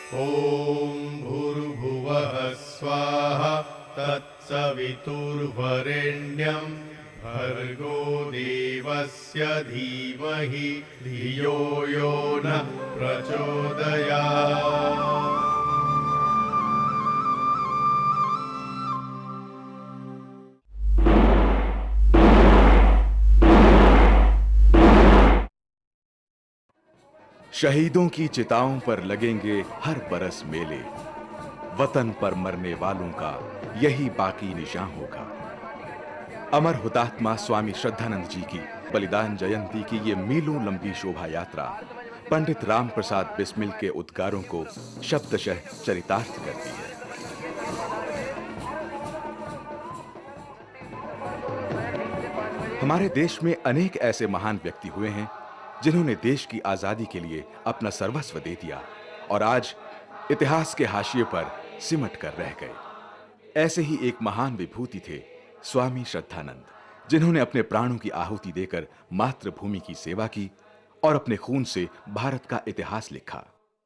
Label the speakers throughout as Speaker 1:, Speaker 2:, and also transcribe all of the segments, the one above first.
Speaker 1: ॐ भूर्भुवः स्वाहा तत्सवितुर्वरेण्यं भर्गो देवस्य धीमहि धियो यो नः प्रचोदयात्।
Speaker 2: शहीदों की चिताओं पर लगेंगे हर बरस मेले, वतन पर मरने वालों का यही बाकी निशान होगा। अमर हुतात्मा स्वामी श्रद्धानंद जी की बलिदान जयंती की ये मीलों लंबी शोभा यात्रा पंडित राम प्रसाद बिस्मिल के उद्गारों को शब्दशः चरितार्थ करती है। हमारे देश में अनेक ऐसे महान व्यक्ति हुए हैं जिन्होंने देश की आजादी के लिए अपना सर्वस्व दे दिया और आज इतिहास के हाशिए पर सिमट कर रह गए। ऐसे ही एक महान विभूति थे स्वामी श्रद्धानंद, जिन्होंने अपने प्राणों की आहुति देकर मातृभूमि की सेवा की और अपने खून से भारत का इतिहास लिखा।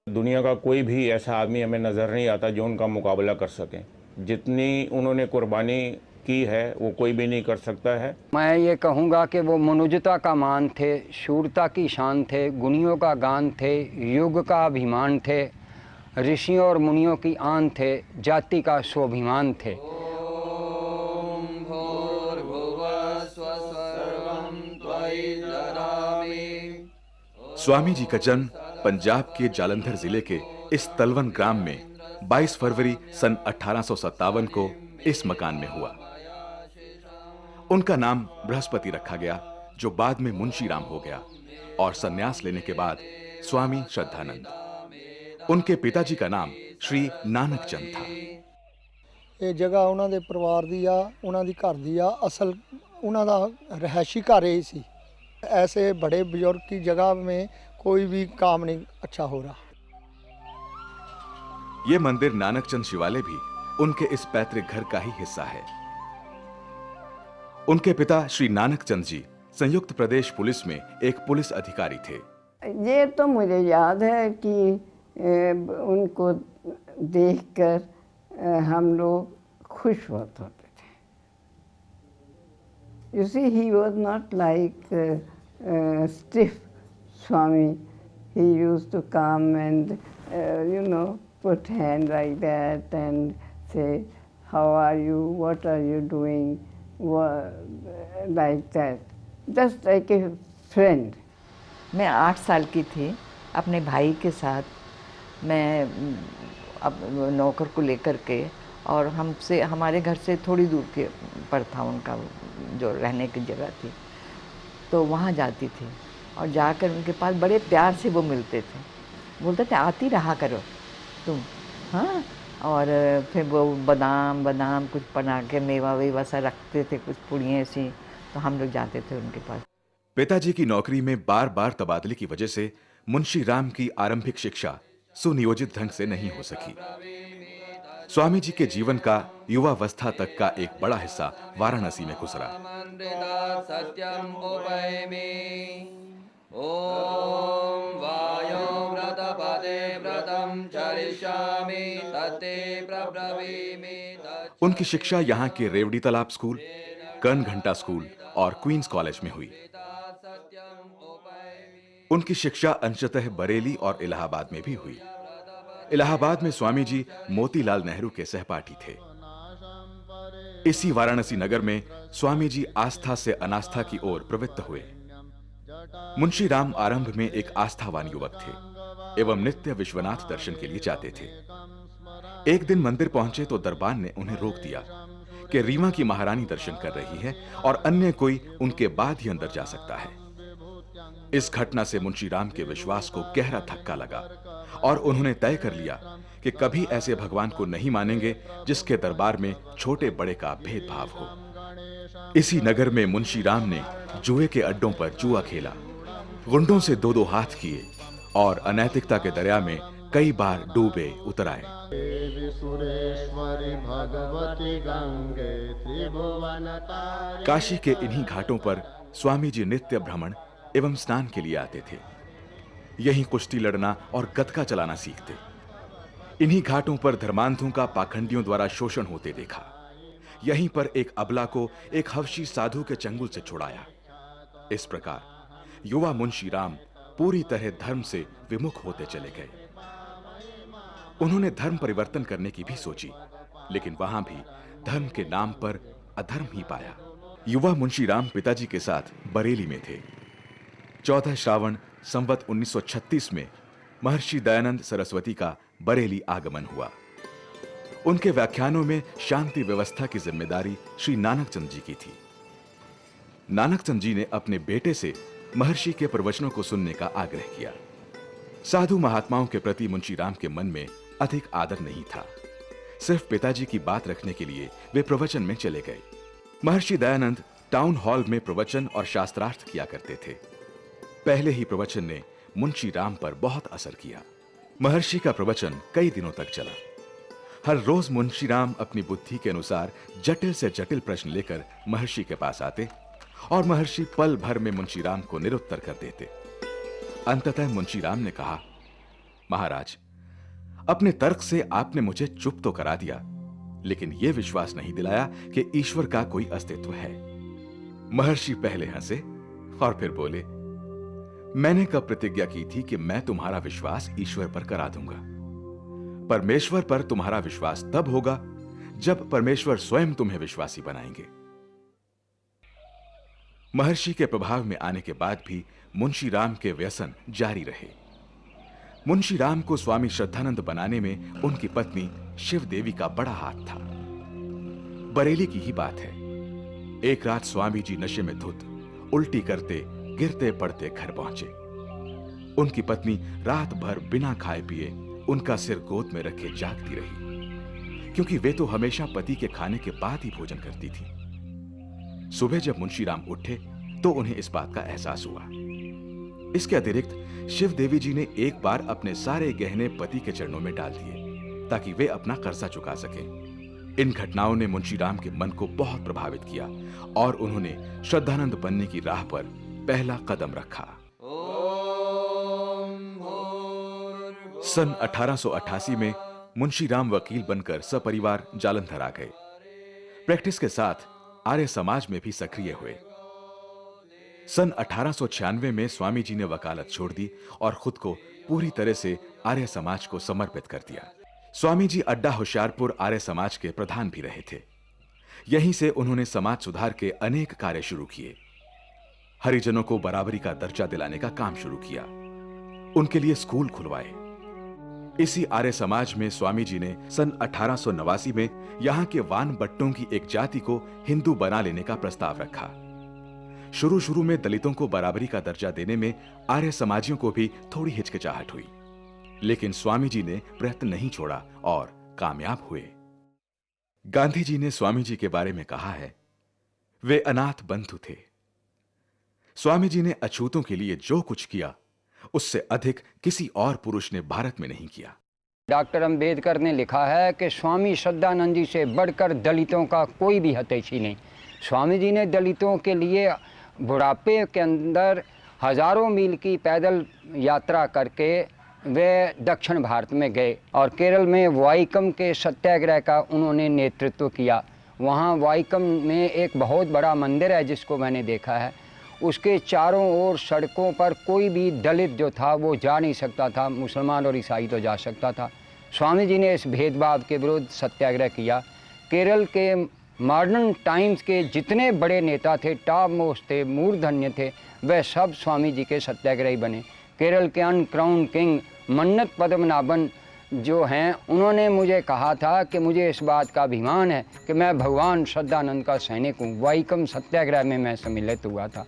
Speaker 3: दुनिया का कोई भी ऐसा आदमी हमें नजर नहीं आता जो उनका मुकाबला कर सके। जितनी उन्होंने कुर्बानी की है वो कोई भी नहीं कर सकता है।
Speaker 4: मैं ये कहूँगा कि वो मनुजता का मान थे, शूरता की शान थे, गुणियों का गान थे, युग का अभिमान थे, ऋषियों और मुनियों की आन थे, जाति का स्वाभिमान थे।
Speaker 2: स्वामी जी का जन्म पंजाब के जालंधर जिले के इस तलवन ग्राम में 22 फरवरी सन 1857 को इस मकान में हुआ। उनका नाम बृहस्पति रखा गया, जो बाद में मुंशीराम हो गया और संन्यास लेने के बाद स्वामी श्रद्धानंद। उनके पिताजी का नाम श्री नानक चंद था।
Speaker 5: ये जगह उन्होंने दे परिवार दी आ, उन्होंने दी घर दी आ, असल उन्होंने रहायशी घर ही सी। ऐसे बड़े बुजुर्ग की जगह में कोई भी काम नहीं अच्छा हो रहा।
Speaker 2: ये मंदिर नानक चंद शिवालय भी उनके इस पैतृक घर का ही हिस्सा है। उनके पिता श्री नानक चंद जी संयुक्त प्रदेश पुलिस में एक पुलिस अधिकारी थे।
Speaker 6: ये तो मुझे याद है कि उनको देखकर हम लोग खुश होते थे। You see, he was not like stiff Swami. He used to come and put hand like that and say, "How are you? What are you doing?" Like that, just like a friend.
Speaker 7: मैं 8 साल की थी, अपने भाई के साथ मैं अब नौकर को लेकर के, और हमसे हमारे घर से थोड़ी दूर के पर था उनका जो रहने की जगह थी, तो वहाँ जाती थी और जाकर उनके पास बड़े प्यार से वो मिलते थे। बोलते थे आती रहा करो तुम, हाँ। और फिर वो बादाम कुछ बना के मेवा वेवा सा रखते थे, कुछ पुड़ियाँ सी, तो हम लोग जाते थे उनके पास।
Speaker 2: पिताजी की नौकरी में बार बार तबादले की वजह से मुंशी राम की आरंभिक शिक्षा सुनियोजित ढंग से नहीं हो सकी। स्वामी जी के जीवन का युवावस्था तक का एक बड़ा हिस्सा वाराणसी में गुजरा। उनकी शिक्षा यहाँ के रेवड़ी तालाब स्कूल, कर्ण घंटा स्कूल और क्वींस कॉलेज में हुई। उनकी शिक्षा अंशतः बरेली और इलाहाबाद में भी हुई। इलाहाबाद में स्वामी जी मोतीलाल नेहरू के सहपाठी थे। इसी वाराणसी नगर में स्वामी जी आस्था से अनास्था की ओर प्रवृत्त हुए। मुंशी राम आरंभ में एक आस्थावान युवक थे एवं नित्य विश्वनाथ दर्शन के लिए जाते थे। एक दिन मंदिर पहुंचे तो दरबान ने उन्हें रोक दिया कि रीवा की महारानी दर्शन कर रही है और अन्य कोई उनके बाद ही अंदर जा सकता है। इस घटना से मुंशी राम के विश्वास को गहरा धक्का लगा और उन्होंने तय कर लिया कि कभी ऐसे भगवान को नहीं मानेंगे जिसके दरबार में छोटे बड़े का भेदभाव हो। इसी नगर में मुंशी राम ने जुए के अड्डों पर जुआ खेला, गुंडों से 2-2 हाथ किए और अनैतिकता के दरिया में कई बार डूबे उतर आए। काशी के इन्हीं घाटों पर स्वामी जी नित्य भ्रमण एवं स्नान के लिए आते थे। यहीं कुश्ती लड़ना और गतका चलाना सीखते। इन्हीं घाटों पर धर्मांधों का पाखंडियों द्वारा शोषण होते देखा। यहीं पर एक अबला को एक हवशी साधु के चंगुल से छुड़ाया। इस प्रकार युवा मुंशी राम पूरी तरह धर्म से विमुख होते चले गए। उन्होंने धर्म परिवर्तन करने की भी सोची, लेकिन वहां भी धर्म के नाम पर अधर्म ही पाया। युवा मुंशी राम पिताजी के साथ बरेली में थे। 14 श्रावण संवत 1936 में महर्षि दयानंद सरस्वती का बरेली आगमन हुआ। उनके व्याख्यानों में शांति व्यवस्था की जिम्मेदारी श्री नानकचंद जी की थी। नानकचंद जी ने अपने बेटे से महर्षि के प्रवचनों को सुनने का आग्रह किया। साधु महात्माओं के प्रति मुंशी राम के मन में अधिक आदर नहीं था। सिर्फ पिताजी की बात रखने के लिए वे प्रवचन में चले गए। महर्षि दयानंद टाउन हॉल में प्रवचन और शास्त्रार्थ किया करते थे। पहले ही प्रवचन ने मुंशी राम पर बहुत असर किया। महर्षि का प्रवचन कई दिनों तक चला। हर रोज मुंशी राम अपनी बुद्धि के अनुसार जटिल से जटिल प्रश्न लेकर महर्षि के पास आते और महर्षि पल भर में मुंशी राम को निरुत्तर कर देते। अंततः मुंशी राम ने कहा, महाराज, अपने तर्क से आपने मुझे चुप तो करा दिया, लेकिन यह विश्वास नहीं दिलाया कि ईश्वर का कोई अस्तित्व है। महर्षि पहले हंसे और फिर बोले, मैंने कब प्रतिज्ञा की थी कि मैं तुम्हारा विश्वास ईश्वर पर करा दूंगा। परमेश्वर पर तुम्हारा विश्वास तब होगा जब परमेश्वर स्वयं तुम्हें विश्वासी बनाएंगे। महर्षि के प्रभाव में आने के बाद भी मुंशी राम के व्यसन जारी रहे। मुंशी राम को स्वामी श्रद्धानंद बनाने में उनकी पत्नी शिव देवी का बड़ा हाथ था। बरेली की ही बात है। एक रात स्वामी जी नशे में धुत उल्टी करते गिरते पड़ते घर पहुंचे। उनकी पत्नी रात भर बिना खाए पिए उनका सिर गोद में रखे जागती रही, क्योंकि वे तो हमेशा पति के खाने के बाद ही भोजन करती थी। सुबह जब मुंशी राम उठे तो उन्हें इस बात का एहसास हुआ। इसके अतिरिक्त शिव देवी जी ने एक बार अपने सारे गहने पति के चरणों में डाल दिए ताकि वे अपना कर्जा चुका सकें। इन घटनाओं ने मुंशी राम के मन को बहुत प्रभावित किया और उन्होंने श्रद्धानंद बनने की राह पर पहला कदम रखा। सन 1888 में मुंशी राम वकील बनकर सपरिवार जालंधर आ गए। प्रैक्टिस के साथ आर्य समाज में भी सक्रिय हुए। सन 1896 में स्वामी जी ने वकालत छोड़ दी और खुद को पूरी तरह से आर्य समाज को समर्पित कर दिया। स्वामी जी अड्डा होशियारपुर आर्य समाज के प्रधान भी रहे थे। यहीं से उन्होंने समाज सुधार के अनेक कार्य शुरू किए। हरिजनों को बराबरी का दर्जा दिलाने का काम शुरू किया। उनके लिए स्कूल खुलवाए। इसी आर्य समाज में स्वामी जी ने सन 1889 में यहां के वान बट्टों की एक जाति को हिंदू बना लेने का प्रस्ताव रखा। शुरू शुरू में दलितों को बराबरी का दर्जा देने में आर्य समाजियों को भी थोड़ी हिचकिचाहट हुई, लेकिन स्वामी जी ने प्रयत्न नहीं छोड़ा और कामयाब हुए। गांधी जी ने स्वामी जी के बारे में कहा है, वे अनाथ बंधु थे। स्वामी जी ने अछूतों के लिए जो कुछ किया उससे अधिक किसी और पुरुष ने भारत में नहीं किया।
Speaker 4: डॉक्टर अंबेडकर ने लिखा है कि स्वामी श्रद्धानंद जी से बढ़कर दलितों का कोई भी हितैषी नहीं। स्वामी जी ने दलितों के लिए बुढ़ापे के अंदर हजारों मील की पैदल यात्रा करके वे दक्षिण भारत में गए और केरल में वाइकम के सत्याग्रह का उन्होंने नेतृत्व किया। वहाँ वाइकम में एक बहुत बड़ा मंदिर है जिसको मैंने देखा है। उसके चारों ओर सड़कों पर कोई भी दलित जो था वो जा नहीं सकता था, मुसलमान और ईसाई तो जा सकता था। स्वामी जी ने इस भेदभाव के विरुद्ध सत्याग्रह किया। केरल के मॉडर्न टाइम्स के जितने बड़े नेता थे, टॉप मोस्ट थे, मूर्धन्य थे, वह सब स्वामी जी के सत्याग्रही बने। केरल के अनक्राउन किंग मन्नत पद्मनाभन जो हैं, उन्होंने मुझे कहा था कि मुझे इस बात का अभिमान है कि मैं भगवान श्रद्धानंद का सैनिक हूँ। वाइकम सत्याग्रह में मैं सम्मिलित हुआ था।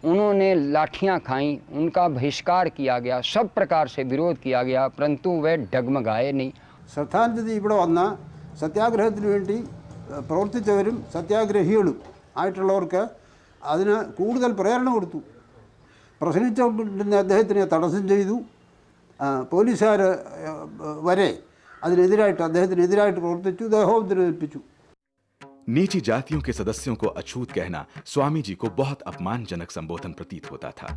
Speaker 4: उन्होंने लाठियाँ खाईं, उनका बहिष्कार किया गया, सब प्रकार से विरोध किया गया, परंतु वे डगमगाए नहीं।
Speaker 8: ശ്രദ്ധാനന്ദജി ഇവിടെ വന്ന സത്യാഗ്രഹത്തിന് വേണ്ടി പ്രവർത്തിച്ചവരും സത്യാഗ്രഹികളും ആയിട്ടുള്ളവർക്ക് അതിന് കൂടുതൽ പ്രേരണ കൊടുത്തു. പ്രസംഗിച്ചുകൊണ്ടിരുന്ന അദ്ദേഹത്തിനെ തടസ്സം ചെയ്തു. പോലീസുകാർ വരെ അതിനെതിരായിട്ട് അദ്ദേഹത്തിനെതിരായിട്ട് പ്രവർത്തിച്ചു, ദേഹോപദ്രവിപ്പിച്ചു.
Speaker 2: नीची जातियों के सदस्यों को अछूत कहना स्वामी जी को बहुत अपमानजनक संबोधन प्रतीत होता था।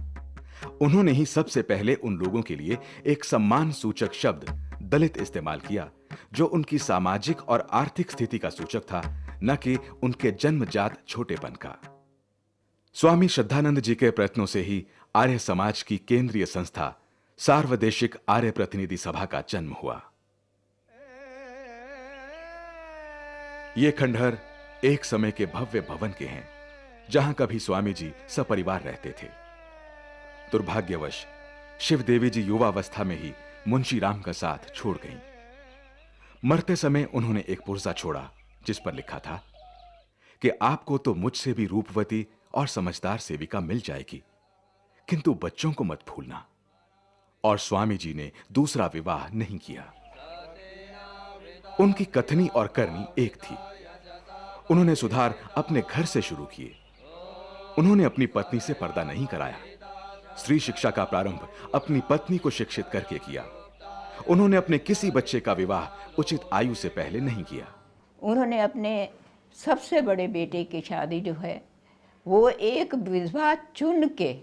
Speaker 2: उन्होंने ही सबसे पहले उन लोगों के लिए एक सम्मान सूचक शब्द दलित इस्तेमाल किया, जो उनकी सामाजिक और आर्थिक स्थिति का सूचक था, न कि उनके जन्मजात छोटेपन का। स्वामी श्रद्धानंद जी के प्रयत्नों से ही आर्य समाज की केंद्रीय संस्था सार्वदेशिक आर्य प्रतिनिधि सभा का जन्म हुआ। ये खंडहर एक समय के भव्य भवन के हैं, जहां कभी स्वामी जी सपरिवार रहते थे। दुर्भाग्यवश शिव देवी जी युवावस्था में ही मुंशी राम का साथ छोड़ गईं। मरते समय उन्होंने एक पुर्जा छोड़ा, जिस पर लिखा था कि आपको तो मुझसे भी रूपवती और समझदार सेविका मिल जाएगी, किंतु बच्चों को मत भूलना। और स्वामी जी ने दूसरा विवाह नहीं किया। उनकी कथनी और करनी एक थी। उन्होंने सुधार अपने घर से शुरू किए। उन्होंने अपनी पत्नी से पर्दा नहीं कराया। स्त्री शिक्षा का प्रारंभ अपनी पत्नी को शिक्षित करके किया। उन्होंने अपने किसी बच्चे का विवाह उचित आयु से पहले नहीं किया।
Speaker 9: उन्होंने अपने सबसे बड़े बेटे की शादी जो है वो एक विधवा चुन के,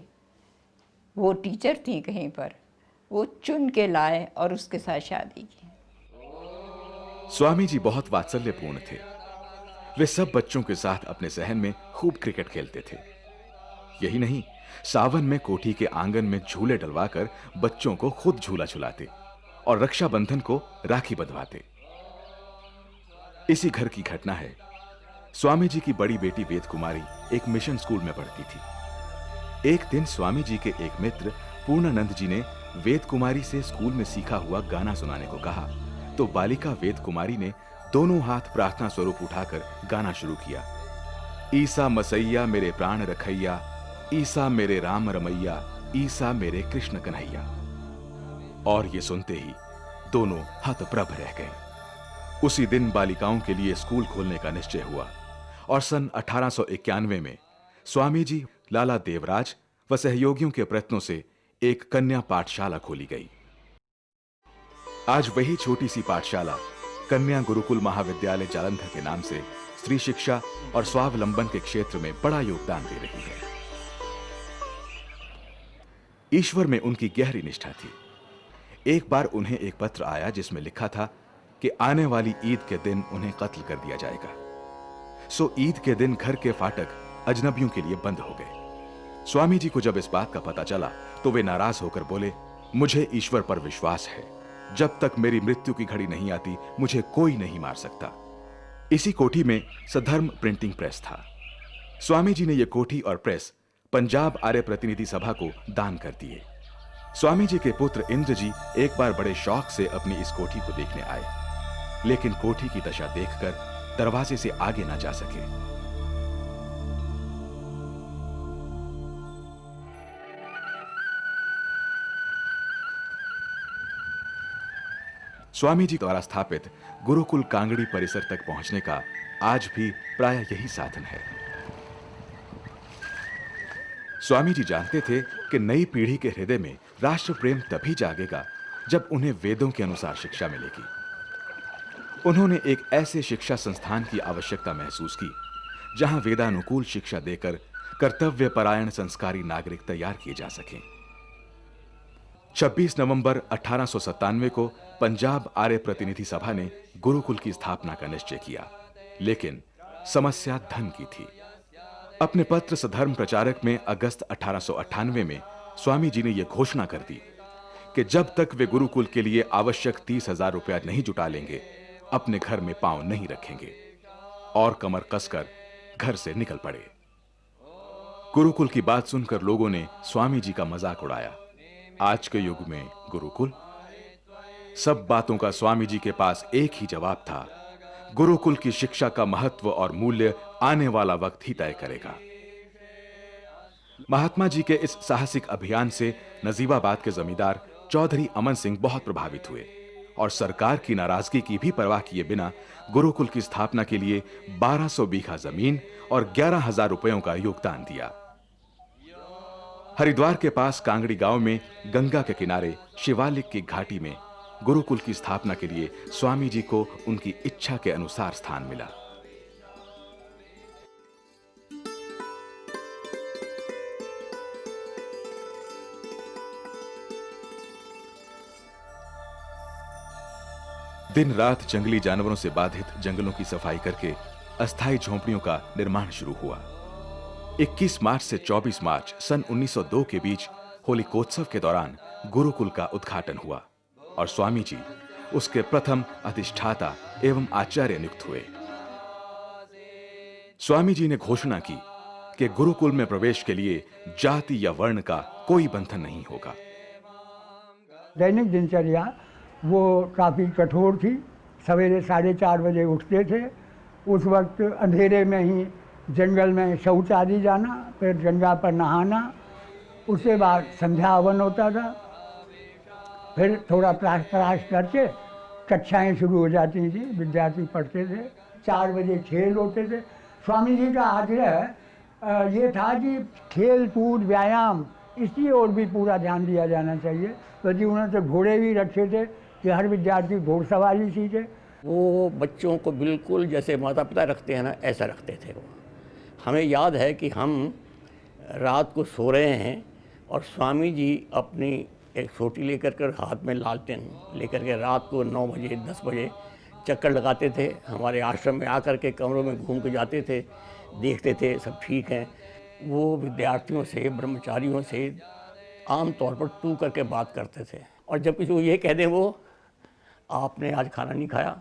Speaker 9: वो टीचर थी कहीं पर, वो चुन के लाए और उसके साथ शादी की।
Speaker 2: स्वामी जी बहुत वात्सल्यपूर्ण थे। वे सब बच्चों के साथ अपने सहन में खूब क्रिकेट खेलते थे। यही नहीं, सावन में कोठी के आंगन में झूले डलवाकर बच्चों को खुद झूला झुलाते और रक्षाबंधन को राखी बंधवाते। इसी घर की घटना है। स्वामी जी की बड़ी बेटी वेद कुमारी एक मिशन स्कूल में पढ़ती थी। एक दिन स्वामी जी के एक मित्र पूर्णानंद जी ने वेद कुमारी से स्कूल में सीखा हुआ गाना सुनाने को कहा, तो बालिका वेद कुमारी ने दोनों हाथ प्रार्थना स्वरूप उठाकर गाना शुरू किया। ईसा मसैया मेरे प्राण रखैया, ईसा मेरे राम रमैया, ईसा मेरे कृष्ण कन्हैया। और ये सुनते ही दोनों हतप्रभ रह गए। उसी दिन बालिकाओं के लिए स्कूल खोलने का निश्चय हुआ और सन 1891 में स्वामी जी, लाला देवराज व सहयोगियों के प्रयत्नों से एक कन्या पाठशाला खोली गई। आज वही छोटी सी पाठशाला कन्या गुरुकुल महाविद्यालय जालंधर के नाम से स्त्री शिक्षा और स्वावलंबन के क्षेत्र में बड़ा योगदान दे रही है। ईश्वर में उनकी गहरी निष्ठा थी। एक बार उन्हें एक पत्र आया जिसमें लिखा था कि आने वाली ईद के दिन उन्हें कत्ल कर दिया जाएगा। सो ईद के दिन घर के फाटक अजनबियों के लिए बंद हो गए। स्वामी जी को जब इस बात का पता चला तो वे नाराज होकर बोले, मुझे ईश्वर पर विश्वास है, जब तक मेरी मृत्यु की घड़ी नहीं आती मुझे कोई नहीं मार सकता। इसी कोठी में सधर्म प्रिंटिंग प्रेस था। स्वामी जी ने यह कोठी और प्रेस पंजाब आर्य प्रतिनिधि सभा को दान कर दिए। स्वामी जी के पुत्र इंद्र जी एक बार बड़े शौक से अपनी इस कोठी को देखने आए, लेकिन कोठी की दशा देखकर दरवाजे से आगे ना जा सके। स्वामी जी द्वारा स्थापित गुरुकुल कांगड़ी परिसर तक पहुंचने का आज भी प्राय यही साधन है। स्वामी जी जानते थे कि नई पीढ़ी के हृदय में राष्ट्र प्रेम तभी जागेगा जब उन्हें वेदों के अनुसार शिक्षा मिलेगी। उन्होंने एक ऐसे शिक्षा संस्थान की आवश्यकता महसूस की जहां वेदानुकूल शिक्षा देकर कर्तव्य परायण संस्कारी नागरिक तैयार किए जा सकें। 26 नवंबर 1897 को पंजाब आर्य प्रतिनिधि सभा ने गुरुकुल की स्थापना का निश्चय किया, लेकिन समस्या धन की थी। अपने पत्र सधर्म प्रचारक में अगस्त 1898 में स्वामी जी ने यह घोषणा कर दी कि जब तक वे गुरुकुल के लिए आवश्यक 30,000 रुपया नहीं जुटा लेंगे, अपने घर में पांव नहीं रखेंगे, और कमर कसकर घर से निकल पड़े। गुरुकुल की बात सुनकर लोगों ने स्वामी जी का मजाक उड़ाया। आज के युग में गुरुकुल? सब बातों का स्वामी जी के पास एक ही जवाब था, गुरुकुल की शिक्षा का महत्व और मूल्य आने वाला वक्त ही तय करेगा। महात्मा जी के इस साहसिक अभियान से नजीबाबाद के जमींदार चौधरी अमन सिंह बहुत प्रभावित हुए और सरकार की नाराजगी की भी परवाह किए बिना गुरुकुल की स्थापना के लिए 1200 बीघा जमीन और 11,000 रुपयों का योगदान दिया। हरिद्वार के पास कांगड़ी गांव में गंगा के किनारे शिवालिक की घाटी में गुरुकुल की स्थापना के लिए स्वामी जी को उनकी इच्छा के अनुसार स्थान मिला। दिन रात जंगली जानवरों से बाधित जंगलों की सफाई करके अस्थायी झोंपड़ियों का निर्माण शुरू हुआ। 21 मार्च से 24 मार्च सन 1902 के बीच होलिकोत्सव के दौरान गुरुकुल का उद्घाटन हुआ और स्वामी जी उसके प्रथम अधिष्ठाता एवं आचार्य नियुक्त हुए। स्वामी जी ने घोषणा की कि गुरुकुल में प्रवेश के लिए जाति या वर्ण का कोई बंधन नहीं होगा।
Speaker 10: दैनिक दिनचर्या वो काफ़ी कठोर थी। सवेरे 4:30 बजे उठते थे। उस वक्त अंधेरे में ही जंगल में शौच आदि जाना, फिर गंगा पर नहाना, उसके बाद संध्या हवन होता था, फिर थोड़ा प्राश करके कक्षाएं शुरू हो जाती थी, विद्यार्थी पढ़ते थे। 4 बजे खेल होते थे। स्वामी जी का आग्रह ये था कि खेल कूद व्यायाम इसकी ओर भी पूरा ध्यान दिया जाना चाहिए। तो जी उन्होंने तो घोड़े भी रखे थे कि हर विद्यार्थी घोड़सवारी सीखे।
Speaker 11: वो बच्चों को बिल्कुल जैसे माता पिता रखते हैं ना, ऐसा रखते थे वो। हमें याद है कि हम रात को सो रहे हैं और स्वामी जी अपनी एक सोटी लेकर कर हाथ में लालटेन लेकर के रात को 9 बजे 10 बजे चक्कर लगाते थे। हमारे आश्रम में आकर के कमरों में घूम के जाते थे, देखते थे सब ठीक हैं। वो विद्यार्थियों से, ब्रह्मचारियों से आम तौर पर तू करके बात करते थे। और जब किसी को ये कह दें वो, आपने आज खाना नहीं खाया,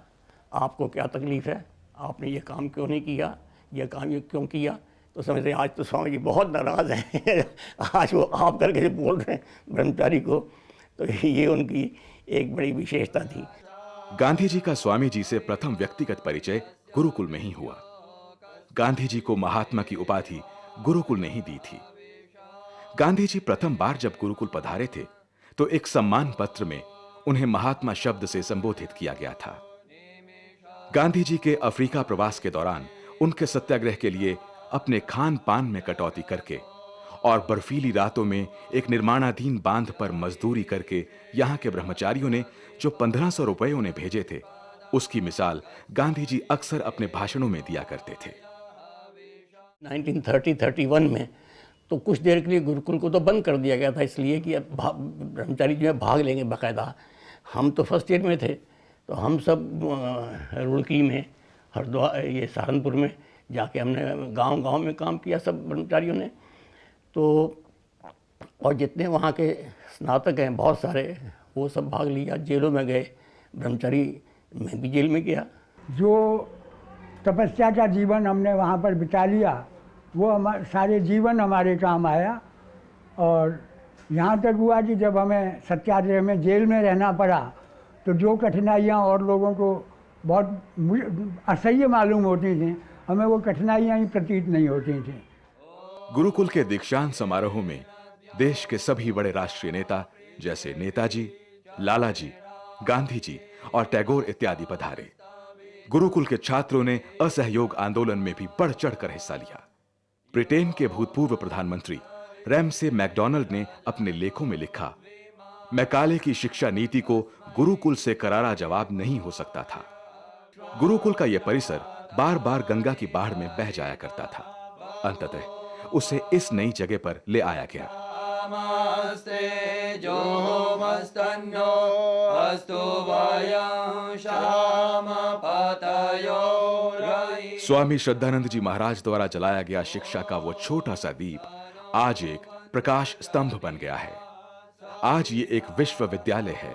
Speaker 11: आपको क्या तकलीफ़ है, आपने ये काम क्यों नहीं किया, ये काम ये क्यों किया, तो समझते आज तो स्वामी जी बहुत नाराज़ हैं आज वो आप करके जो बोल रहे हैं ब्रह्मचारी को। तो ये उनकी एक बड़ी विशेषता थी।
Speaker 2: गांधी जी का स्वामी जी से प्रथम व्यक्तिगत परिचय गुरुकुल में ही हुआ। गांधी जी को महात्मा की उपाधि गुरुकुल ने ही दी थी। गांधी जी प्रथम बार जब गुरुकुल पधारे थे तो एक सम्मान पत्र में उन्हें महात्मा शब्द से संबोधित किया गया था। गांधी जी के अफ्रीका प्रवास के दौरान उनके सत्याग्रह के लिए अपने खान पान में कटौती करके और बर्फीली रातों में एक निर्माणाधीन बांध पर मजदूरी करके यहां के ब्रह्मचारियों ने जो 1500 रुपए उन्हें भेजे थे, उसकी मिसाल गांधी जी अक्सर अपने भाषणों में दिया करते थे।
Speaker 11: 1930-31 में तो कुछ देर के लिए गुरुकुल को तो बंद कर दिया गया था, इसलिए कि अब ब्रह्मचारी जो है भाग लेंगे बाकायदा। हम तो फर्स्ट ईयर में थे, तो हम सब रुड़की में, हरिद्वार, ये सहारनपुर में जाके हमने गांव-गांव में काम किया सब ब्रह्मचारियों ने। तो और जितने वहाँ के स्नातक हैं बहुत सारे, वो सब भाग लिया, जेलों में गए। ब्रह्मचारी मैं भी जेल में गया।
Speaker 10: जो तपस्या का जीवन हमने वहाँ पर बिता लिया वो सारे जीवन हमारे काम आया। और यहाँ तक हुआ कि जब हमें सत्याग्रह में जेल में रहना पड़ा तो जो कठिनाइयाँ और लोगों को बहुत असह्य मालूम होती थी, हमें वो कठिनाइयाँ ही प्रतीत नहीं होती थी।
Speaker 2: गुरुकुल के दीक्षांत समारोह में देश के सभी बड़े राष्ट्रीय नेता जैसे नेताजी, लालाजी, गांधी जी और टैगोर इत्यादि पधारे। गुरुकुल के छात्रों ने असहयोग आंदोलन में भी बढ़ चढ़कर हिस्सा लिया। ब्रिटेन के भूतपूर्व प्रधानमंत्री रैमसे मैकडॉनल्ड ने अपने लेखों में लिखा, मैकाले की शिक्षा नीति को गुरुकुल से करारा जवाब नहीं हो सकता था। गुरुकुल का यह परिसर बार बार गंगा की बाढ़ में बह जाया करता था। अंततः उसे इस नई जगह पर ले आया गया। स्वामी श्रद्धानंद जी महाराज द्वारा जलाया गया शिक्षा का वो छोटा सा दीप आज एक प्रकाश स्तंभ बन गया है। आज ये एक विश्वविद्यालय है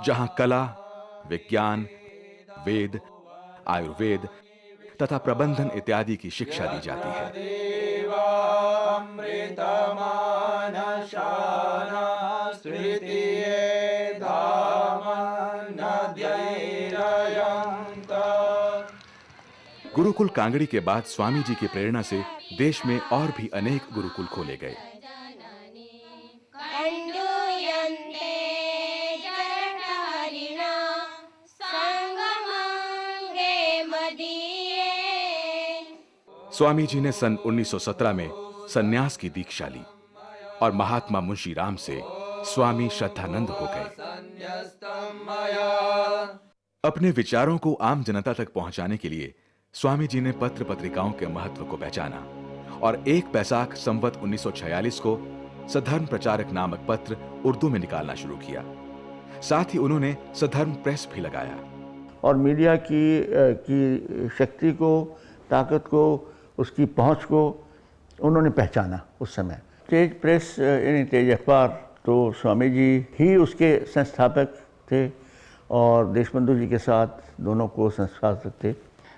Speaker 2: जहां कला, विज्ञान, वेद, आयुर्वेद तथा प्रबंधन इत्यादि की शिक्षा दी जाती है। गुरुकुल कांगड़ी के बाद स्वामी जी की प्रेरणा से देश में और भी अनेक गुरुकुल खोले गए। स्वामी जी ने सन 1917 में सन्यास की दीक्षा ली और महात्मा मुंशी राम से स्वामी श्रद्धानंद हो गए। अपने विचारों को आम जनता तक पहुंचाने के लिए स्वामी जी ने पत्र पत्रिकाओं के महत्व को पहचाना और 1 बैसाख संवत 1946 को सधर्म प्रचारक नामक पत्र उर्दू में निकालना शुरू किया। साथ ही उन्होंने सधर्म प्रेस भी लगाया।
Speaker 11: और मीडिया की शक्ति को, ताकत को, उसकी पहुंच को उन्होंने पहचाना उस समय। तेज प्रेस यानी तेज अखबार तो स्वामी जी ही उसके संस्थापक थे और देशबंधु जी के साथ दोनों को संस्थापक थे।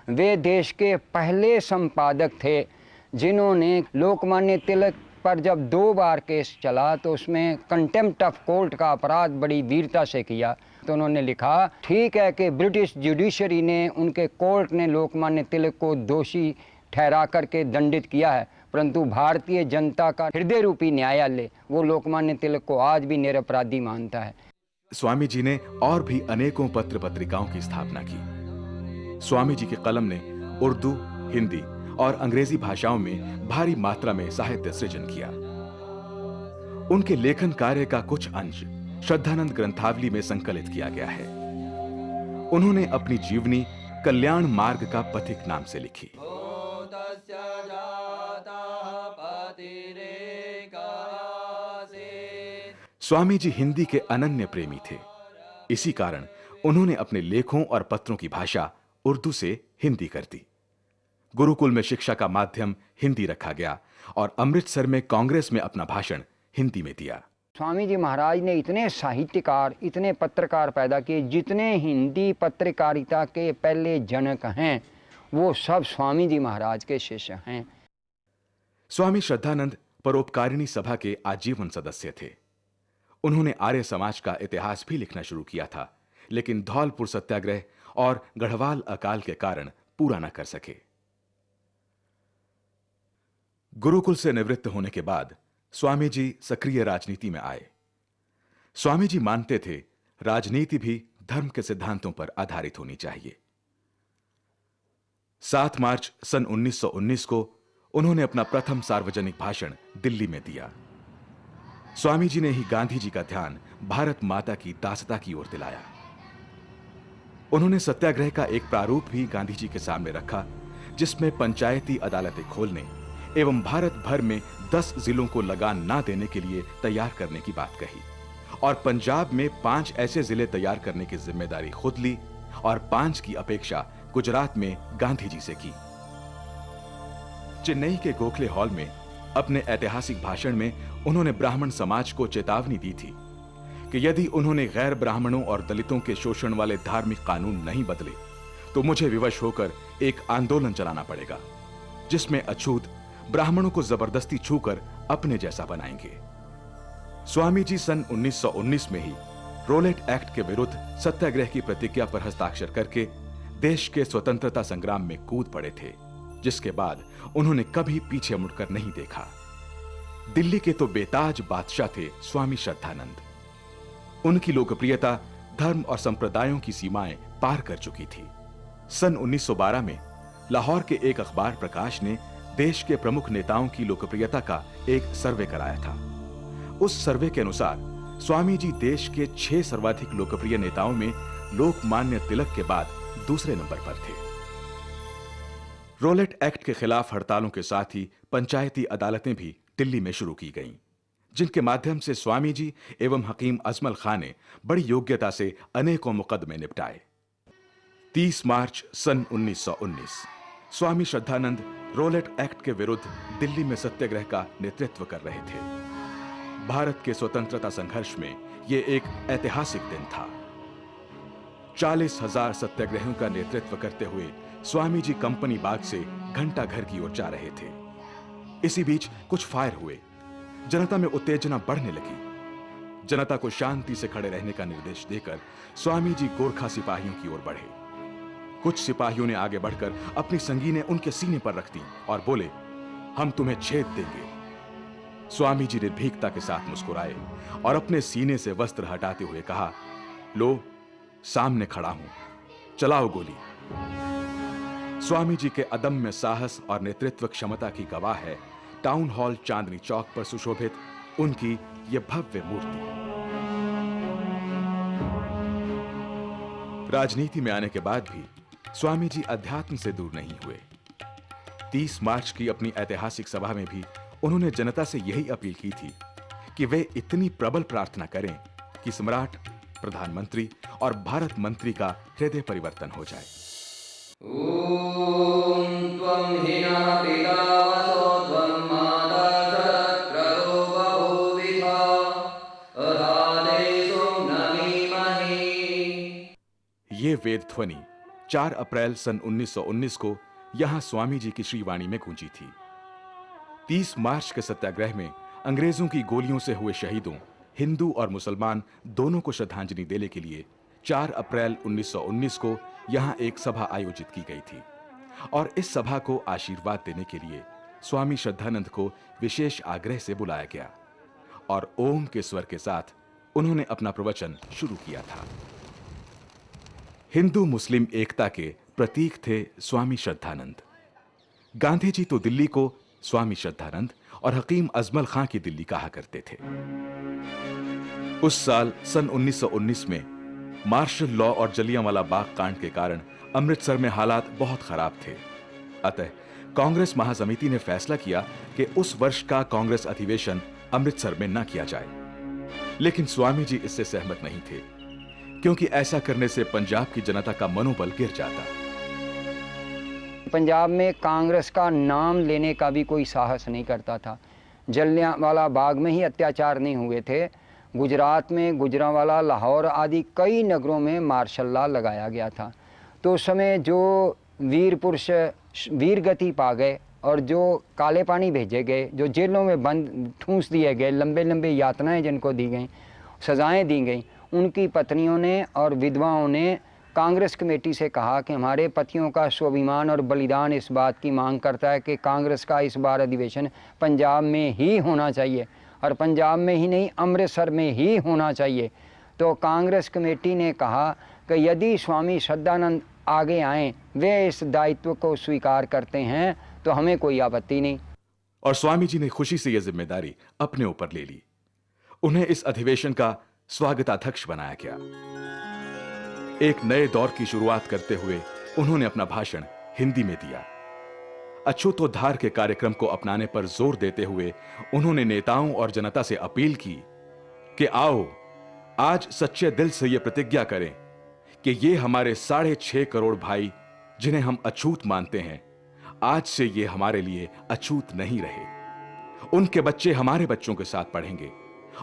Speaker 4: वे देश के पहले संपादक थे जिन्होंने लोकमान्य तिलक पर जब 2 बार केस चला तो उसमें कंटेम्प्ट ऑफ कोर्ट का अपराध बड़ी वीरता से किया। तो उन्होंने लिखा, ठीक है कि ब्रिटिश जुडिशरी ने, उनके कोर्ट ने लोकमान्य तिलक को दोषी ठहरा करके दंडित किया है, परंतु भारतीय जनता का हृदय रूपी न्यायालय वो लोकमान्य तिलक को आज भी निरपराधी मानता है।
Speaker 2: स्वामी जी ने और भी अनेकों पत्र पत्रिकाओं की स्थापना की। स्वामी जी के कलम ने उर्दू, हिंदी और अंग्रेजी भाषाओं में भारी मात्रा में साहित्य सृजन किया। उनके लेखन कार्य का कुछ अंश श्रद्धानंद ग्रंथावली में संकलित किया गया है। उन्होंने अपनी जीवनी कल्याण मार्ग का पथिक नाम से लिखी। स्वामी जी हिंदी के अनन्य प्रेमी थे। इसी कारण उन्होंने अपने लेखों और पत्रों की भाषा उर्दू से हिंदी कर दी। गुरुकुल में शिक्षा का माध्यम हिंदी रखा गया और अमृतसर में कांग्रेस में अपना भाषण हिंदी में दिया।
Speaker 4: स्वामी जी महाराज ने इतने साहित्यकार, इतने पत्रकार पैदा किए, जितने हिंदी पत्रकारिता के पहले जनक हैं वो सब स्वामी जी महाराज के शिष्य हैं।
Speaker 2: स्वामी श्रद्धानंद परोपकारिणी सभा के आजीवन सदस्य थे। उन्होंने आर्य समाज का इतिहास भी लिखना शुरू किया था, लेकिन धौलपुर सत्याग्रह और गढ़वाल अकाल के कारण पूरा न कर सके। गुरुकुल से निवृत्त होने के बाद स्वामी जी सक्रिय राजनीति में आए। स्वामी जी मानते थे राजनीति भी धर्म के सिद्धांतों पर आधारित होनी चाहिए। 7 मार्च सन 1919 को उन्होंने अपना प्रथम सार्वजनिक भाषण दिल्ली में दिया। स्वामी जी ने ही गांधी जी का ध्यान भारत माता की दासता की ओर दिलाया। उन्होंने सत्याग्रह का एक प्रारूप भी गांधी जी के सामने रखा, जिसमें पंचायती अदालतें खोलने एवं भारत भर में 10 जिलों को लगान ना देने के लिए तैयार करने की बात कही और पंजाब में 5 ऐसे जिले तैयार करने की जिम्मेदारी खुद ली और 5 की अपेक्षा गुजरात में गांधी जी से की। चेन्नई के गोखले हॉल में अपने ऐतिहासिक भाषण में उन्होंने ब्राह्मण समाज को चेतावनी दी थी कि यदि उन्होंने गैर ब्राह्मणों और दलितों के शोषण वाले धार्मिक कानून नहीं बदले तो मुझे विवश होकर एक आंदोलन चलाना पड़ेगा, जिसमें अछूत ब्राह्मणों को जबरदस्ती छूकर अपने जैसा बनाएंगे। स्वामी जी सन 1919 में ही रोलेट एक्ट के विरुद्ध सत्याग्रह की प्रतिज्ञा पर हस्ताक्षर करके देश के स्वतंत्रता संग्राम में कूद पड़े थे, जिसके बाद उन्होंने कभी पीछे मुड़कर नहीं देखा। दिल्ली के तो बेताज बादशाह थे स्वामी श्रद्धानंद। उनकी लोकप्रियता धर्म और संप्रदायों की सीमाएं पार कर चुकी थी। सन 1912 में लाहौर के एक अखबार प्रकाश ने देश के प्रमुख नेताओं की लोकप्रियता का एक सर्वे कराया था। उस सर्वे के अनुसार स्वामी जी देश के 6 सर्वाधिक लोकप्रिय नेताओं में लोकमान्य तिलक के बाद दूसरे नंबर पर थे। रोलेट एक्ट के खिलाफ हड़तालों के साथ ही पंचायती अदालतें भी दिल्ली में शुरू की गईं, जिनके माध्यम से स्वामी जी एवं हकीम अजमल खां ने बड़ी योग्यता से अनेकों मुकदमे निपटाए। 30 मार्च सन 1919 स्वामी श्रद्धानंद रोलेट एक्ट के विरुद्ध दिल्ली में सत्याग्रह का नेतृत्व कर रहे थे। भारत के स्वतंत्रता संघर्ष में यह एक ऐतिहासिक दिन था। 40,000 सत्याग्रहियों का नेतृत्व करते हुए स्वामी जी कंपनी बाग से घंटा घर की ओर जा रहे थे। इसी बीच कुछ फायर हुए। जनता में उत्तेजना बढ़ने लगी। जनता को शांति से खड़े रहने का निर्देश देकर स्वामी जी गोरखा सिपाहियों की ओर बढ़े। कुछ सिपाहियों ने आगे बढ़कर अपनी संगीनें उनके सीने पर रख दी और बोले, हम तुम्हें छेद देंगे। स्वामी जी निर्भीकता के साथ मुस्कुराए और अपने सीने से वस्त्र हटाते हुए कहा, लो सामने खड़ा हूं, चलाओ गोली। स्वामी जी के अदम्य साहस और नेतृत्व क्षमता की गवाह है टाउन हॉल चांदनी चौक पर सुशोभित उनकी यह भव्य मूर्ति। राजनीति में आने के बाद भी स्वामी जी अध्यात्म से दूर नहीं हुए। 30 मार्च की अपनी ऐतिहासिक सभा में भी उन्होंने जनता से यही अपील की थी कि वे इतनी प्रबल प्रार्थना करें कि सम्राट प्रधानमंत्री और भारत मंत्री का हृदय परिवर्तन हो जाए।
Speaker 4: ओम त्वं हिना पिता वसो त्वं माता शरक्रतो बभूविथा अधादेशो नमीमहि।
Speaker 2: ये वेद ध्वनि 4 अप्रैल सन 1919 को यहां स्वामी जी की श्रीवाणी में गूंजी थी। 30 मार्च के सत्याग्रह में अंग्रेजों की गोलियों से हुए शहीदों, हिंदू और मुसलमान दोनों को श्रद्धांजलि देने के लिए 4 अप्रैल 1919 को यहां एक सभा आयोजित की गई थी और इस सभा को आशीर्वाद देने के लिए स्वामी श्रद्धानंद को विशेष आग्रह से बुलाया गया और ओम के स्वर के साथ उन्होंने अपना प्रवचन शुरू किया था। हिंदू मुस्लिम एकता के प्रतीक थे स्वामी श्रद्धानंद। गांधी जी तो दिल्ली को स्वामी श्रद्धानंद और हकीम अजमल खां की दिल्ली कहा करते थे। उस साल सन 1919 में मार्शल लॉ और जलियांवाला बाग कांड के कारण अमृतसर में हालात बहुत खराब थे। अतः कांग्रेस महासमिति ने फैसला किया कि उस वर्ष का कांग्रेस अधिवेशन अमृतसर में न किया जाए, लेकिन स्वामी जी इससे सहमत नहीं थे, क्योंकि ऐसा करने से पंजाब की जनता का मनोबल गिर जाता।
Speaker 4: पंजाब में कांग्रेस का नाम लेने का भी कोई साहस नहीं करता था। जलियांवाला बाग में ही अत्याचार नहीं हुए थे, गुजरात में गुजरांवाला, लाहौर आदि कई नगरों में मार्शल लॉ लगाया गया था। तो उस समय जो वीर पुरुष वीर गति पा गए और जो काले पानी भेजे गए, जो जेलों में बंद ठूंस दिए गए, लंबे लंबे यातनाएं जिनको दी गई, सजाएं दी गई, उनकी पत्नियों ने और विधवाओं ने कांग्रेस कमेटी से कहा कि हमारे पतियों का स्वाभिमान और बलिदान इस बात की मांग करता है कि कांग्रेस का इस बार अधिवेशन पंजाब में ही होना चाहिए, और पंजाब में ही नहीं अमृतसर में ही होना चाहिए। तो कांग्रेस कमेटी ने कहा कि यदि स्वामी श्रद्धानंद आगे आएं, वे इस दायित्व को स्वीकार करते हैं तो हमें कोई आपत्ति नहीं।
Speaker 2: और स्वामी जी ने खुशी से यह जिम्मेदारी अपने ऊपर ले ली। उन्हें इस अधिवेशन का स्वागताध्यक्ष बनाया गया। एक नए दौर की शुरुआत करते हुए उन्होंने अपना भाषण हिंदी में दिया। अछूतोद्धार के कार्यक्रम को अपनाने पर जोर देते हुए उन्होंने नेताओं और जनता से अपील की कि आओ आज सच्चे दिल से यह प्रतिज्ञा करें कि ये हमारे 6.5 करोड़ भाई जिन्हें हम अछूत मानते हैं, आज से ये हमारे लिए अछूत नहीं रहे। उनके बच्चे हमारे बच्चों के साथ पढ़ेंगे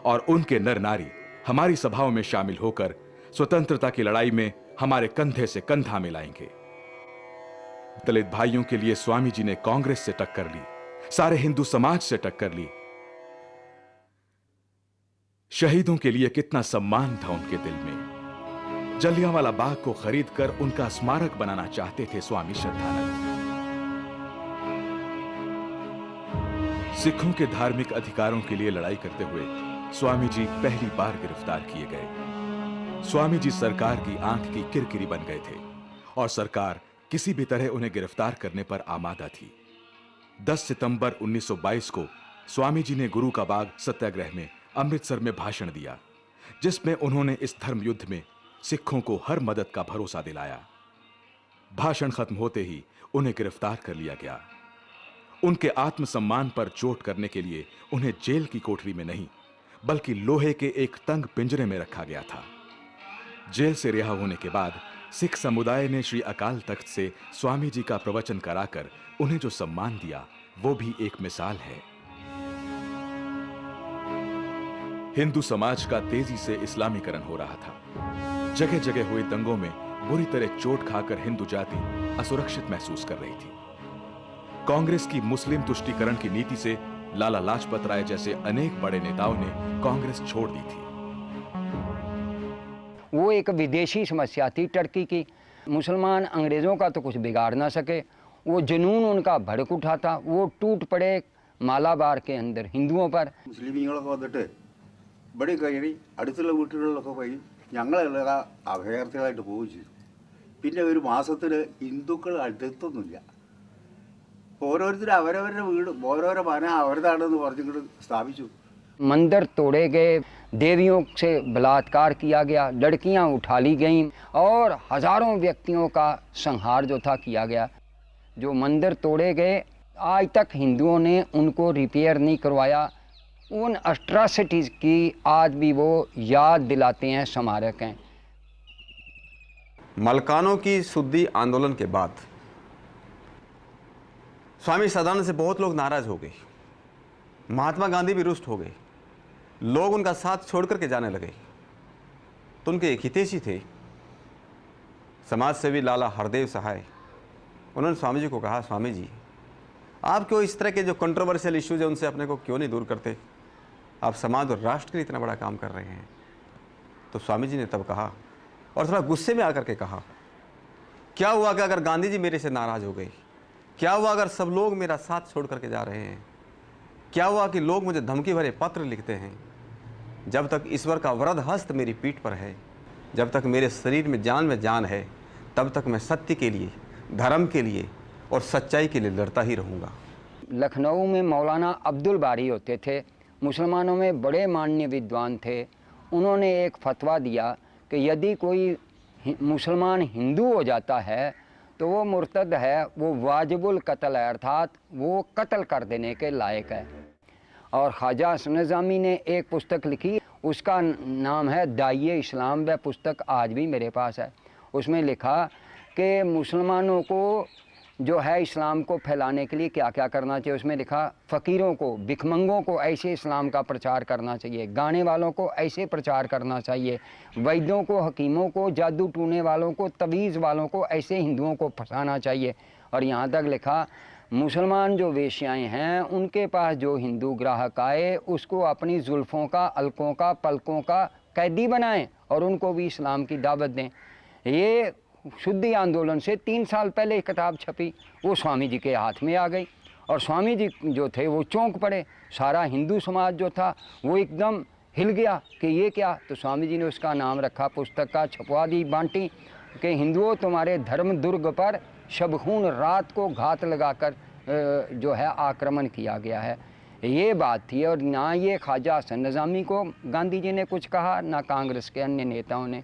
Speaker 2: और उनके नर नारी हमारी सभाओं में शामिल होकर स्वतंत्रता की लड़ाई में हमारे कंधे से कंधा मिलाएंगे। दलित भाइयों के लिए स्वामी जी ने कांग्रेस से टक्कर ली, सारे हिंदू समाज से टक्कर ली। शहीदों के लिए कितना सम्मान था उनके दिल में। जलियांवाला बाग को खरीदकर उनका स्मारक बनाना चाहते थे स्वामी श्रद्धानंद। सिखों के धार्मिक अधिकारों के लिए लड़ाई करते हुए स्वामी जी पहली बार गिरफ्तार किए गए। स्वामी जी सरकार की आंख की किरकिरी बन गए थे और सरकार किसी भी तरह उन्हें गिरफ्तार करने पर आमादा थी। 10 सितंबर 1922 को स्वामी जी ने गुरु का बाग सत्याग्रह में अमृतसर में भाषण दिया, जिसमें उन्होंने इस धर्म युद्ध में सिखों को हर मदद का भरोसा दिलाया। भाषण खत्म होते ही उन्हें गिरफ्तार कर लिया गया। उनके आत्मसम्मान पर चोट करने के लिए उन्हें जेल की कोठरी में नहीं बल्कि लोहे के एक तंग पिंजरे में रखा गया था। जेल से रिहा होने के बाद सिख समुदाय ने श्री अकाल तख्त से स्वामी जी का प्रवचन कराकर उन्हें जो सम्मान दिया वो भी एक मिसाल है। हिंदू समाज का तेजी से इस्लामीकरण हो रहा था। जगह जगह हुए दंगों में बुरी तरह चोट खाकर हिंदू जाति असुरक्षित महसूस कर रही थी। कांग्रेस की मुस्लिम तुष्टीकरण की नीति से लाला लाजपत राय जैसे अनेक बड़े नेताओं ने कांग्रेस छोड़ दी थी।
Speaker 4: वो एक विदेशी समस्या थी टर्की की। मुसलमान अंग्रेज़ों का तो कुछ बिगाड़ ना सके, वो जुनून उनका भड़क उठा था। वो टूट पड़े मालाबार के अंदर हिंदुओं पर।
Speaker 12: മുസ്ലിമീങ്ങളൊക്കെ വന്നിട്ട് ഇവിടെ കഴിഞ്ഞ് അടുത്തുള്ള വീട്ടുകളിലൊക്കെ പോയി ഞങ്ങളെല്ലാം അഭയാർത്ഥികളായിട്ട് പോവുകയും ചെയ്തു. പിന്നെ ഒരു മാസത്തിൽ ഹിന്ദുക്കൾ അടുത്തൊന്നുമില്ല. ഓരോരുത്തരും അവരവരുടെ വീട് ഓരോരോ മന അവരുതാണെന്ന് പറഞ്ഞിട്ട് സ്ഥാപിച്ചു.
Speaker 4: मंदिर तोड़े गए, देवियों से बलात्कार किया गया, लड़कियां उठा ली गईं और हजारों व्यक्तियों का संहार जो था किया गया। जो मंदिर तोड़े गए आज तक हिंदुओं ने उनको रिपेयर नहीं करवाया। उन अट्रॉसिटीज़ की आज भी वो याद दिलाते हैं, स्मारक हैं।
Speaker 13: मलकानों की शुद्धि आंदोलन के बाद स्वामी सदानंद से बहुत लोग नाराज हो गए। महात्मा गांधी भी रुष्ट हो गए, लोग उनका साथ छोड़ करके जाने लगे। तो उनके एक हितैषी थे, समाज सेवी लाला हरदेव सहाय। उन्होंने स्वामी जी को कहा, स्वामी जी आप क्यों इस तरह के जो कंट्रोवर्शियल इश्यूज है उनसे अपने को क्यों नहीं दूर करते? आप समाज और राष्ट्र के लिए इतना बड़ा काम कर रहे हैं। तो स्वामी जी ने तब कहा, और थोड़ा गुस्से में आकर के कहा, क्या हुआ कि अगर गांधी जी मेरे से नाराज हो गए? क्या हुआ अगर सब लोग मेरा साथ छोड़ करके जा रहे हैं? क्या हुआ कि लोग मुझे धमकी भरे पत्र लिखते हैं? जब तक ईश्वर का वरद हस्त मेरी पीठ पर है, जब तक मेरे शरीर में जान है, तब तक मैं सत्य के लिए, धर्म के लिए और सच्चाई के लिए लड़ता ही रहूँगा।
Speaker 4: लखनऊ में मौलाना अब्दुल बारी होते थे, मुसलमानों में बड़े माननीय विद्वान थे। उन्होंने एक फतवा दिया कि यदि कोई मुसलमान हिंदू हो जाता है तो वो मुर्तद है, वो वाजिबुल कत्ल है, अर्थात वो कत्ल कर देने के लायक है। और ख्वाजा हसन निज़ामी ने एक पुस्तक लिखी, उसका नाम है दाइए इस्लाम। वह पुस्तक आज भी मेरे पास है। उसमें लिखा कि मुसलमानों को जो है इस्लाम को फैलाने के लिए क्या क्या करना चाहिए। उसमें लिखा, फ़कीरों को, भिखमंगों को ऐसे इस्लाम का प्रचार करना चाहिए, गाने वालों को ऐसे प्रचार करना चाहिए, वैद्यों को, हकीमों को, जादू टूने वालों को, तवीज़ वालों को ऐसे हिंदुओं को फंसाना चाहिए। और यहाँ तक लिखा, मुसलमान जो वेश्याएँ हैं उनके पास जो हिंदू ग्राहक आए उसको अपनी जुल्फ़ों का, अलकों का, पलकों का कैदी बनाएं और उनको भी इस्लाम की दावत दें। ये शुद्धि आंदोलन से 3 साल पहले एक किताब छपी, वो स्वामी जी के हाथ में आ गई और स्वामी जी जो थे वो चौंक पड़े। सारा हिंदू समाज जो था वो एकदम हिल गया कि ये क्या। तो स्वामी जी ने उसका नाम रखा, पुस्तक का छपवा दी, बांटी कि हिंदुओं तुम्हारे धर्म दुर्ग पर शबखून रात को घात लगाकर जो है आक्रमण किया गया है। ये बात थी। और ना ये ख्वाजा हसन निज़ामी को गांधी जी ने कुछ कहा, ना कांग्रेस के अन्य नेताओं ने।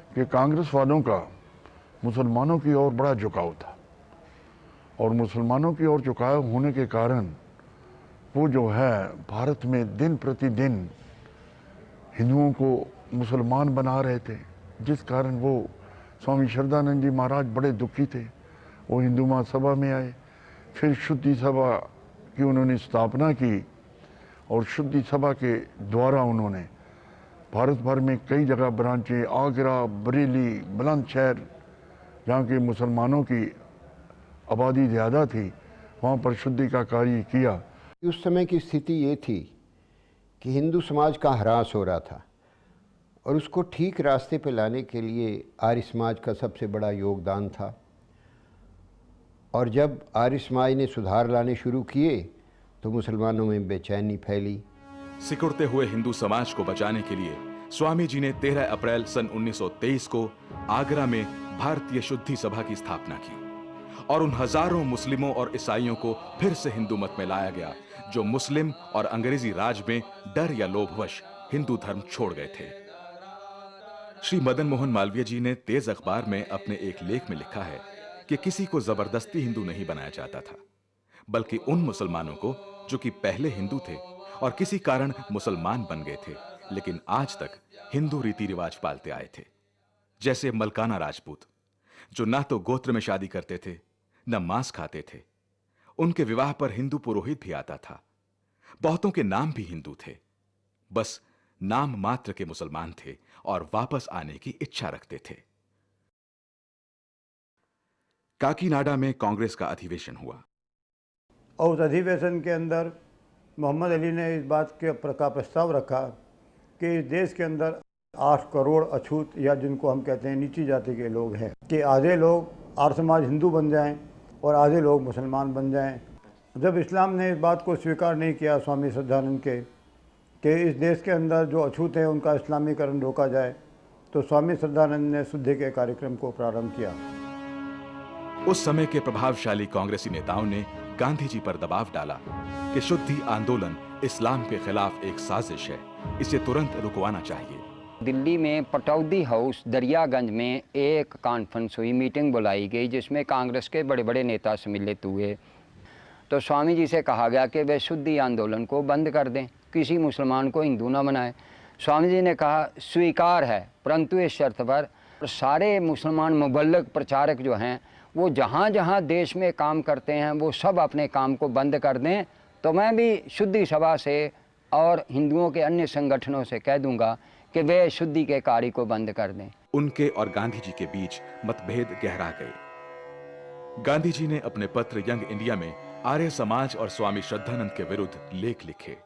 Speaker 14: कि कांग्रेस वालों का मुसलमानों की ओर बड़ा झुकाव था और मुसलमानों की ओर झुकाव होने के कारण वो जो है भारत में दिन प्रतिदिन हिंदुओं को मुसलमान बना रहे थे, जिस कारण वो स्वामी श्रद्धानंद जी महाराज बड़े दुखी थे। वो हिंदू महासभा में आए, फिर शुद्धि सभा की उन्होंने स्थापना की और शुद्धि सभा के द्वारा उन्होंने भारत भर में कई जगह ब्रांचें, आगरा, बरेली, बुलंदशहर, जहाँ के मुसलमानों की आबादी ज़्यादा थी, वहाँ पर शुद्धि का कार्य किया।
Speaker 15: उस समय की स्थिति ये थी कि हिंदू समाज का ह्रास हो रहा था और उसको ठीक रास्ते पे लाने के लिए आर्य समाज का सबसे बड़ा योगदान था। और जब आर्य समाज ने सुधार लाने शुरू किए तो मुसलमानों में बेचैनी फैली।
Speaker 2: सिकुड़ते हुए हिंदू समाज को बचाने के लिए स्वामी जी ने 13 अप्रैल सन 1923 को आगरा में भारतीय शुद्धि सभा की स्थापना की और उन हजारों मुस्लिमों और ईसाइयों को फिर से हिंदू मत में लाया गया जो मुस्लिम और अंग्रेजी राज में डर या लोभवश हिंदू धर्म छोड़ गए थे। श्री मदन मोहन मालवीय जी ने तेज अखबार में अपने एक लेख में लिखा है कि किसी को जबरदस्ती हिंदू नहीं बनाया जाता था, बल्कि उन मुसलमानों को जो कि पहले हिंदू थे और किसी कारण मुसलमान बन गए थे लेकिन आज तक हिंदू रीति रिवाज पालते आए थे, जैसे मलकाना राजपूत जो ना तो गोत्र में शादी करते थे न मांस खाते थे। उनके विवाह पर हिंदू पुरोहित भी आता था। बहुतों के नाम भी हिंदू थे, बस नाम मात्र के मुसलमान थे और वापस आने की इच्छा रखते थे। काकीनाडा में कांग्रेस का अधिवेशन हुआ
Speaker 16: और उस अधिवेशन के अंदर मोहम्मद अली ने इस बात के का प्रस्ताव रखा कि इस देश के अंदर 8 करोड़ अछूत या जिनको हम कहते हैं नीची जाति के लोग हैं कि आधे लोग आर्य समाज हिंदू बन जाएं और आधे लोग मुसलमान बन जाएं। जब इस्लाम ने इस बात को स्वीकार नहीं किया स्वामी श्रद्धानंद के कि इस देश के अंदर जो अछूत हैं उनका इस्लामीकरण रोका जाए, तो स्वामी श्रद्धानंद ने शुद्धि के कार्यक्रम को प्रारंभ किया।
Speaker 2: उस समय के प्रभावशाली कांग्रेसी नेताओं ने गांधी जी पर दबाव डाला कि शुद्धि आंदोलन इस्लाम के खिलाफ एक साजिश है, इसे तुरंत रुकवाना चाहिए।
Speaker 4: दिल्ली में पटौदी हाउस दरियागंज में एक कॉन्फ्रेंस हुई, मीटिंग बुलाई गई जिसमें कांग्रेस के बड़े बड़े नेता सम्मिलित हुए। तो स्वामी जी से कहा गया कि वे शुद्धि आंदोलन को बंद कर दें। किसी मुसलमान को हिंदू ना बनाए। स्वामी जी ने कहा स्वीकार है, परंतु इस शर्त पर सारे मुसलमान मुबल्लिग प्रचारक जो हैं वो जहाँ जहाँ देश में काम करते हैं वो सब अपने काम को बंद कर दें। तो मैं भी शुद्धि सभा से और हिंदुओं के अन्य संगठनों से कह दूंगा कि वे शुद्धि के कार्य को बंद कर दें।
Speaker 2: उनके और गांधी जी के बीच मतभेद गहरा गए। गांधी जी ने अपने पत्र यंग इंडिया में आर्य समाज और स्वामी श्रद्धानंद के विरुद्ध लेख लिखे।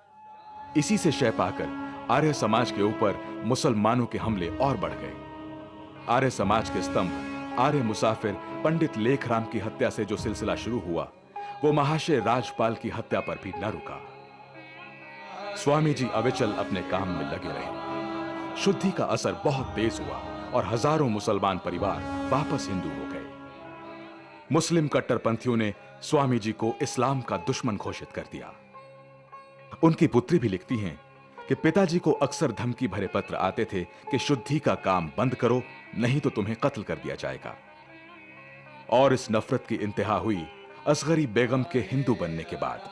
Speaker 2: इसी से शय पाकर आर्य समाज के ऊपर मुसलमानों के हमले और बढ़ गए। आर्य समाज के स्तंभ आर्य मुसाफिर पंडित लेखराम की हत्या से जो सिलसिला शुरू हुआ वो महाशय राजपाल की हत्या पर भी न रुका। स्वामी जी अविचल अपने काम में लगे रहे। शुद्धि का असर बहुत तेज हुआ और हजारों मुसलमान परिवार वापस हिंदू हो गए। मुस्लिम कट्टरपंथियों ने स्वामी जी को इस्लाम का दुश्मन घोषित कर दिया। उनकी पुत्री भी लिखती हैं कि पिताजी को अक्सर धमकी भरे पत्र आते थे कि शुद्धि का काम बंद करो, नहीं तो तुम्हें कत्ल कर दिया जाएगा। और इस नफरत की इंतहा हुई असगरी बेगम के हिंदू बनने के बाद।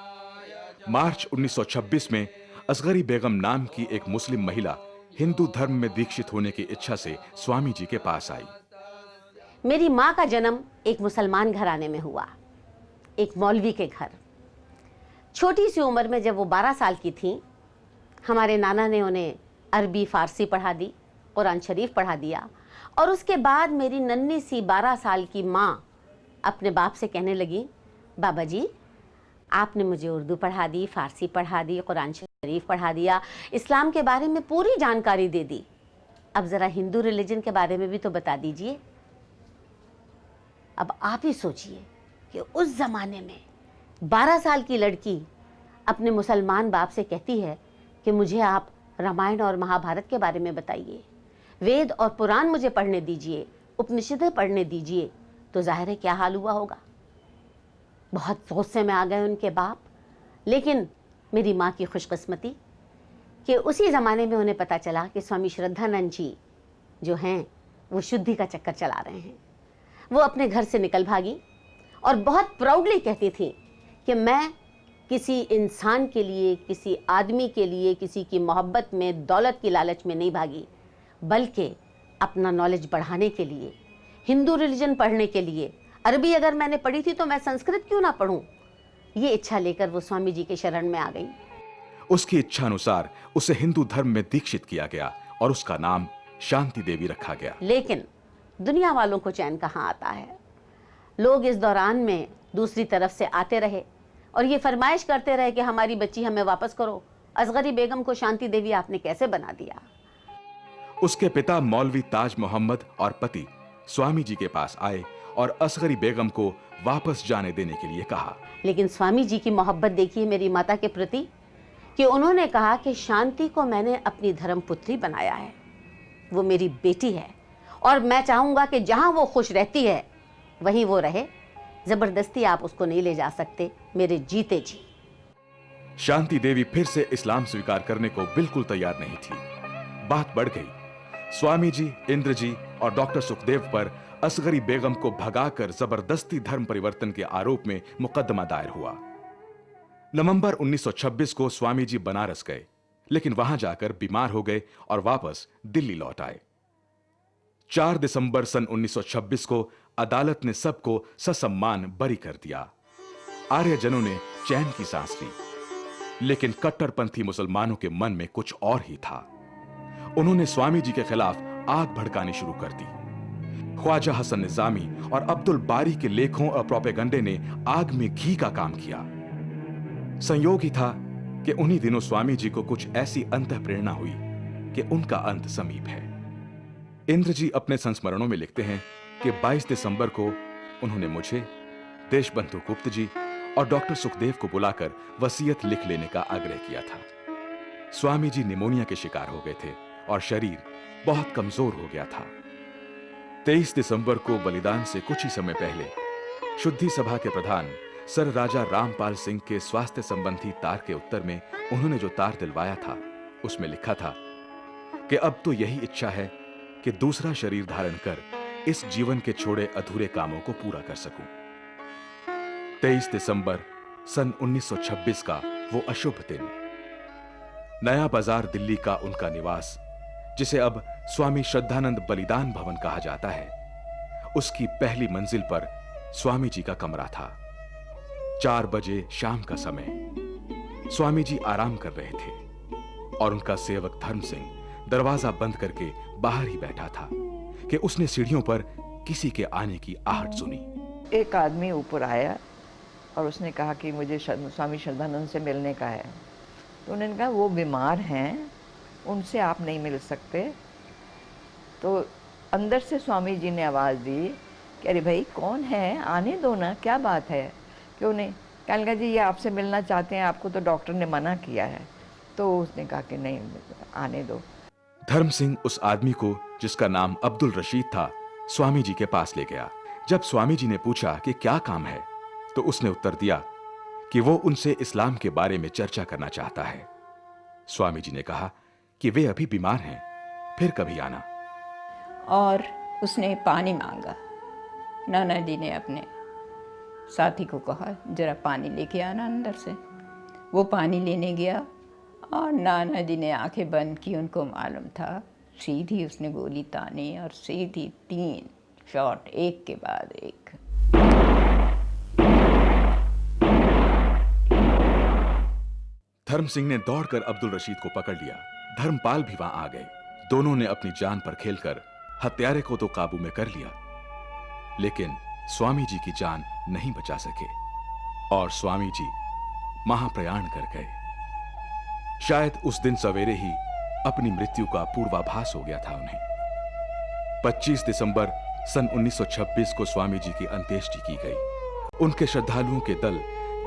Speaker 2: मार्च 1926 में असगरी बेगम नाम की एक मुस्लिम महिला हिंदू धर्म में दीक्षित होने की इच्छा से स्वामी जी के पास आई।
Speaker 17: मेरी माँ का जन्म एक मुसलमान घराने में हुआ, एक मौलवी के घर। छोटी सी उम्र में जब वो 12 साल की थी, हमारे नाना ने उन्हें अरबी फारसी पढ़ा दी, कुरान शरीफ पढ़ा दिया। और उसके बाद मेरी नन्ही सी 12 साल की माँ अपने बाप से कहने लगी, बाबा जी आपने मुझे उर्दू पढ़ा दी, फारसी पढ़ा दी, कुरान शरीफ पढ़ा दिया, इस्लाम के बारे में पूरी जानकारी दे दी, अब ज़रा हिंदू रिलीजन के बारे में भी तो बता दीजिए। अब आप ही सोचिए कि उस ज़माने में 12 साल की लड़की अपने मुसलमान बाप से कहती है कि मुझे आप रामायण और महाभारत के बारे में बताइए, वेद और पुराण मुझे पढ़ने दीजिए, उपनिषदें पढ़ने दीजिए। तो जाहिर है क्या हाल हुआ होगा। बहुत गुस्से में आ गए उनके बाप। लेकिन मेरी माँ की खुशकिस्मती कि उसी ज़माने में उन्हें पता चला कि स्वामी श्रद्धानंद जी जो हैं वो शुद्धि का चक्कर चला रहे हैं। वो अपने घर से निकल भागी और बहुत प्राउडली कहती थी कि मैं किसी इंसान के लिए, किसी आदमी के लिए, किसी की मोहब्बत में, दौलत की लालच में नहीं भागी, बल्कि अपना नॉलेज बढ़ाने के लिए, हिंदू रिलीजन पढ़ने के लिए। अरबी अगर मैंने पढ़ी थी तो मैं संस्कृत क्यों ना पढ़ूं, ये इच्छा लेकर वो स्वामी जी के शरण में आ गई।
Speaker 2: उसकी इच्छा अनुसार उसे हिंदू धर्म में दीक्षित किया गया और उसका नाम शांति देवी रखा गया।
Speaker 17: लेकिन दुनिया वालों को चैन कहाँ आता है। लोग इस दौरान में दूसरी तरफ से आते रहे और ये फरमाइश करते रहे कि हमारी बच्ची हमें वापस करो। असगरी बेगम को शांति देवी आपने कैसे बना दिया।
Speaker 2: उसके पिता मौलवी ताज मोहम्मद और पति स्वामी जी के पास आए और असगरी बेगम को वापस जाने देने के लिए कहा।
Speaker 17: लेकिन स्वामी जी की मोहब्बत देखिए मेरी माता के प्रति कि उन्होंने कहा कि शांति को मैंने अपनी धर्मपुत्री बनाया है, वो मेरी बेटी है और मैं चाहूँगा कि जहाँ वो खुश रहती है वहीं वो रहे। ज़बरदस्ती आप उसको नहीं ले जा सकते मेरे जीते जी।
Speaker 2: शांति देवी फिर से इस्लाम स्वीकार करने को बिल्कुल तैयार नहीं थी। बात बढ़ गई। स्वामी जी, इंद्र जी और डॉक्टर सुखदेव पर असगरी बेगम को भगाकर जबरदस्ती धर्म परिवर्तन के आरोप में मुकदमा दायर हुआ। नवंबर 1926 को स्वामी जी बनारस गए, लेकिन वहां जाकर बीमार हो गए और वापस दिल्ली लौट आए। 4 दिसंबर सन 1926 को अदालत ने सबको ससम्मान बरी कर दिया। आर्यजनों ने चैन की सांस ली, लेकिन कट्टरपंथी मुसलमानों के मन में कुछ और ही था। उन्होंने स्वामी जी के खिलाफ आग भड़कानी शुरू कर दी। ख्वाजा हसन निजामी और अब्दुल बारी के लेखों और प्रोपेगंडे ने आग में घी का काम किया। संयोग ही था कि उन्हीं दिनों स्वामी जी को कुछ ऐसी अंतः प्रेरणा हुई कि उनका अंत समीप है। इंद्र जी अपने संस्मरणों में लिखते हैं कि 22 दिसंबर को उन्होंने मुझे, देशबंधु गुप्त जी और डॉक्टर सुखदेव को बुलाकर वसीयत लिख लेने का आग्रह किया था। स्वामी जी निमोनिया के शिकार हो गए थे और शरीर बहुत कमजोर हो गया था। 23 दिसंबर को बलिदान से कुछ ही समय पहले शुद्धि सभा के प्रधान सर राजा रामपाल सिंह के स्वास्थ्य संबंधी तार के उत्तर में उन्होंने जो तार दिलवाया था, उसमें लिखा था कि अब तो यही इच्छा है कि दूसरा शरीर धारण कर इस जीवन के छोड़े अधूरे कामों को पूरा कर सकूं। 23 दिसंबर सन 1926 का वो अशुभ दिन। नया बाजार दिल्ली का उनका निवास, जिसे अब स्वामी श्रद्धानंद बलिदान भवन कहा जाता है, उसकी पहली मंजिल पर स्वामी जी का कमरा था। 4 बजे शाम का समय स्वामी जी आराम कर रहे थे और उनका सेवक धर्म सिंह दरवाजा बंद करके बाहर ही बैठा था कि उसने सीढ़ियों पर किसी के आने की आहट सुनी।
Speaker 7: एक आदमी ऊपर आया और उसने कहा कि मुझे स्वामी श्रद्धानंद से मिलने का है। तो उन्होंने कहा वो बीमार हैं, उनसे आप नहीं मिल सकते। तो अंदर से स्वामी जी ने आवाज़ दी कि अरे भाई कौन है, आने दो ना, क्या बात है, क्यों नहीं। कहने लगा जी ये आपसे मिलना चाहते हैं, आपको तो डॉक्टर ने मना किया है। तो उसने कहा कि नहीं, आने दो।
Speaker 2: धर्म सिंह उस आदमी को, जिसका नाम अब्दुल रशीद था, स्वामी जी के पास ले गया। जब स्वामी जी ने पूछा कि क्या काम है, तो उसने उत्तर दिया कि वो उनसे इस्लाम के बारे में चर्चा करना चाहता है। स्वामी जी ने कहा कि वे अभी बीमार हैं, फिर कभी आना।
Speaker 9: और उसने पानी मांगा। नाना जी ने अपने साथी को कहा जरा पानी लेके आना अंदर से। वो पानी लेने गया और नाना जी ने आंखें बंद की। उनको मालूम था, सीधी उसने गोली तानी और सीधी 3 शॉट एक के बाद एक।
Speaker 2: धर्म सिंह ने दौड़कर अब्दुल रशीद को पकड़ लिया। धर्मपाल भी वहां आ गए। दोनों ने अपनी जान पर खेलकर हत्यारे को तो काबू में कर लिया, लेकिन स्वामी जी की जान नहीं बचा सके और स्वामी जी महाप्रयाण कर गए। शायद उस दिन सवेरे ही अपनी मृत्यु का पूर्वाभास हो गया था उन्हें। 25 दिसंबर सन 1926 को स्वामी जी की अंत्येष्टि की गई। उनके श्रद्धालुओं के दल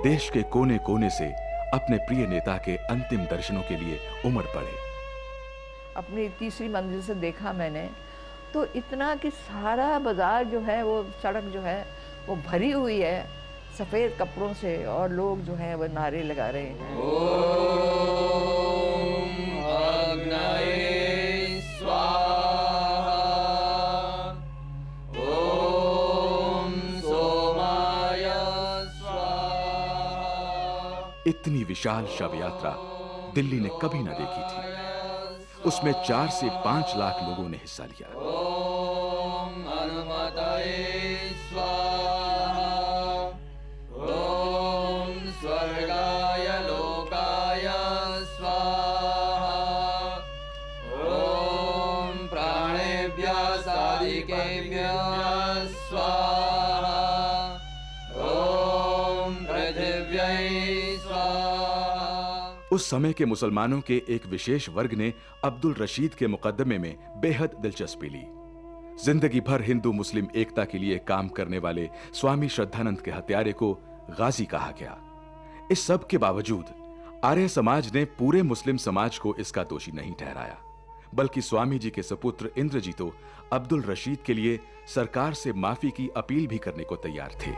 Speaker 2: देश के कोने कोने से अपने प्रिय नेता के अंतिम दर्शनों के लिए उमड़ पड़े।
Speaker 7: अपनी तीसरी मंजिल से देखा मैंने तो इतना कि सारा बाजार जो है, वो सड़क जो है वो भरी हुई है सफ़ेद कपड़ों से, और लोग जो हैं वो नारे लगा रहे हैं।
Speaker 2: इतनी विशाल शव यात्रा दिल्ली ने कभी न देखी थी। उसमें 4 से 5 लाख लोगों ने हिस्सा लिया। उस समय के मुसलमानों के एक विशेष वर्ग ने अब्दुल रशीद के मुकदमे में बेहद दिलचस्पी ली। जिंदगी भर हिंदू मुस्लिम एकता के लिए काम करने वाले स्वामी श्रद्धानंद के हत्यारे को गाजी कहा गया। इस सब के बावजूद आर्य समाज ने पूरे मुस्लिम समाज को इसका दोषी नहीं ठहराया, बल्कि स्वामी जी के सपुत्र इंद्र जी तो अब्दुल रशीद के लिए सरकार से माफी की अपील भी करने को तैयार थे।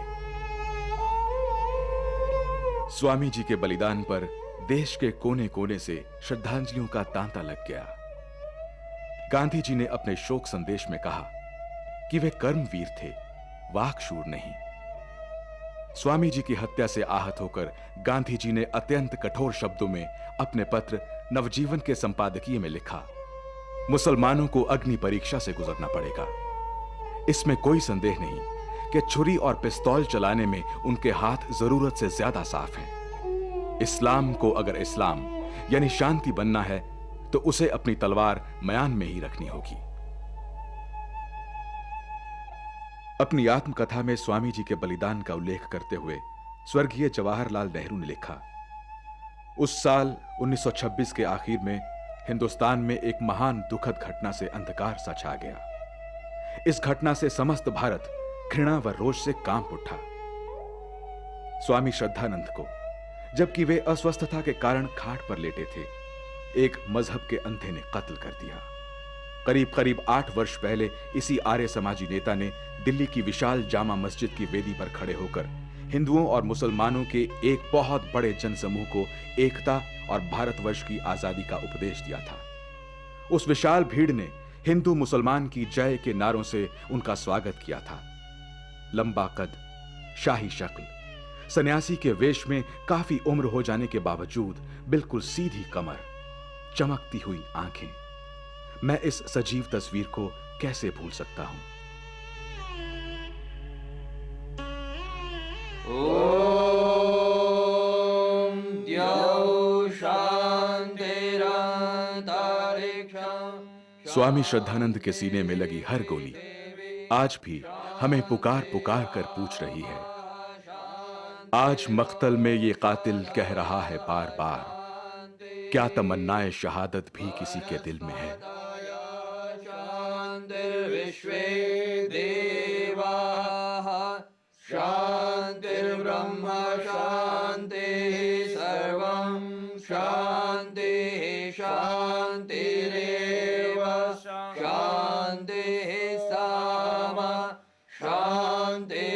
Speaker 2: स्वामी जी के बलिदान पर देश के कोने कोने से श्रद्धांजलियों का तांता लग गया। गांधी जी ने अपने शोक संदेश में कहा कि वे कर्मवीर थे, वाकशूर नहीं। स्वामी जी की हत्या से आहत होकर गांधी जी ने अत्यंत कठोर शब्दों में अपने पत्र नवजीवन के संपादकीय में लिखा, मुसलमानों को अग्नि परीक्षा से गुजरना पड़ेगा। इसमें कोई संदेह नहीं कि छुरी और पिस्तौल चलाने में उनके हाथ जरूरत से ज्यादा साफ हैं। इस्लाम को अगर इस्लाम यानी शांति बनना है तो उसे अपनी तलवार म्यान में ही रखनी होगी। अपनी आत्मकथा में स्वामी जी के बलिदान का उल्लेख करते हुए स्वर्गीय जवाहरलाल नेहरू ने लिखा, उस साल 1926 के आखिर में हिंदुस्तान में एक महान दुखद घटना से अंधकार सा छा गया। इस घटना से समस्त भारत घृणा व रोष से कांप उठा। स्वामी श्रद्धानंद को, जबकि वे अस्वस्थता के कारण खाट पर लेटे थे, एक मजहब के अंधे ने कत्ल कर दिया। करीब करीब 8 वर्ष पहले इसी आर्य समाजी नेता ने दिल्ली की विशाल जामा मस्जिद की वेदी पर खड़े होकर हिंदुओं और मुसलमानों के एक बहुत बड़े जनसमूह को एकता और भारतवर्ष की आजादी का उपदेश दिया था। उस विशाल भीड़ ने हिंदू मुसलमान की जय के नारों से उनका स्वागत किया था। लंबा कद, शाही शक्ल, सन्यासी के वेश में काफी उम्र हो जाने के बावजूद बिल्कुल सीधी कमर, चमकती हुई आंखें, मैं इस सजीव तस्वीर को कैसे भूल सकता हूं।
Speaker 18: ओम द्यौ शांतिरंतरिक्षं।
Speaker 2: स्वामी श्रद्धानंद के सीने में लगी हर गोली आज भी हमें पुकार पुकार कर पूछ रही है। आज मख्तल में ये कातिल कह रहा है बार बार, क्या तमन्नाए शहादत भी किसी के दिल में है।
Speaker 18: शांतिर्विश्वे देवाः शांतिर्ब्रह्म शांतिः सर्वं शांतिः शांतिरेव शांतिः सामा शांति